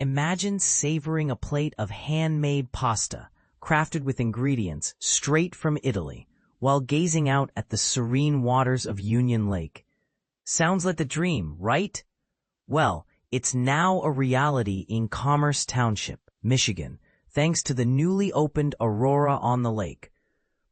Imagine savoring a plate of handmade pasta, crafted with ingredients straight from Italy, while gazing out at the serene waters of Union Lake. Sounds like the dream, right? Well, it's now a reality in Commerce Township, Michigan, thanks to the newly opened Aurora on the lake.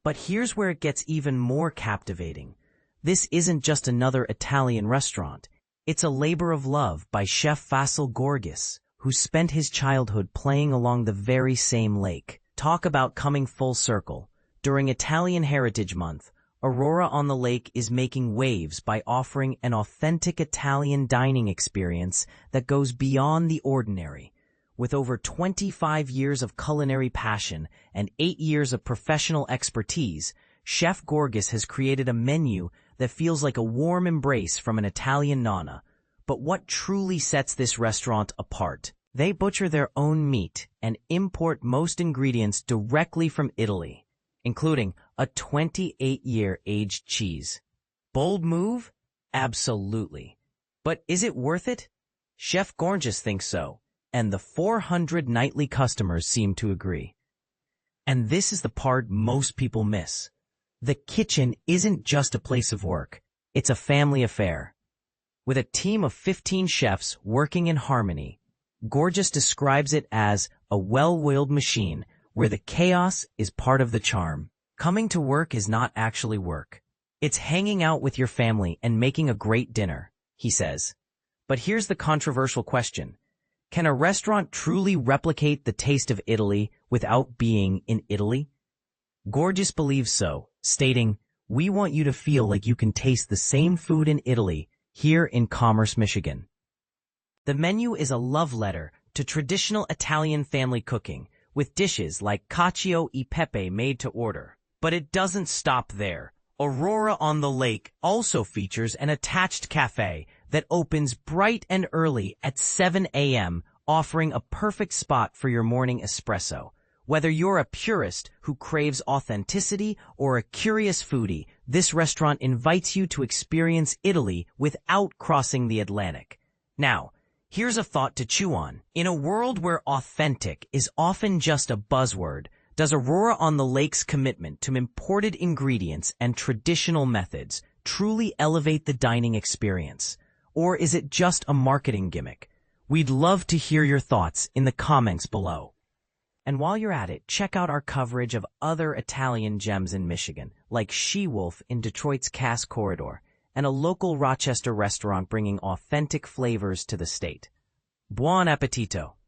But here's where it gets even more captivating. This isn't just another Italian restaurant. It's a labor of love by Chef Fasil Gorgis, who spent his childhood playing along the very same lake. Talk about coming full circle. During Italian Heritage Month, Aurora on the Lake is making waves by offering an authentic Italian dining experience that goes beyond the ordinary. With over 25 years of culinary passion and 8 years of professional expertise, Chef Gorgis has created a menu that feels like a warm embrace from an Italian nonna. But what truly sets this restaurant apart? They butcher their own meat and import most ingredients directly from Italy, including a 28-year aged cheese. Bold move? Absolutely. But is it worth it? Chef Gorgis thinks so, and the 400 nightly customers seem to agree. And this is the part most people miss. The kitchen isn't just a place of work. It's a family affair. With a team of 15 chefs working in harmony, Gorgis describes it as a well-oiled machine where the chaos is part of the charm. Coming to work is not actually work. It's hanging out with your family and making a great dinner, he says. But here's the controversial question. Can a restaurant truly replicate the taste of Italy without being in Italy? Gorgis believes so, stating, "We want you to feel like you can taste the same food in Italy here in Commerce, Michigan." The menu is a love letter to traditional Italian family cooking, with dishes like cacio e pepe made to order. But it doesn't stop there. Aurora on the Lake also features an attached cafe that opens bright and early at 7 a.m., offering a perfect spot for your morning espresso. Whether you're a purist who craves authenticity or a curious foodie, this restaurant invites you to experience Italy without crossing the Atlantic. Now, here's a thought to chew on. In a world where authentic is often just a buzzword, does Aurora on the Lake's commitment to imported ingredients and traditional methods truly elevate the dining experience? Or is it just a marketing gimmick? We'd love to hear your thoughts in the comments below. And while you're at it, check out our coverage of other Italian gems in Michigan, like She-Wolf in Detroit's Cass Corridor, and a local Rochester restaurant bringing authentic flavors to the state. Buon appetito!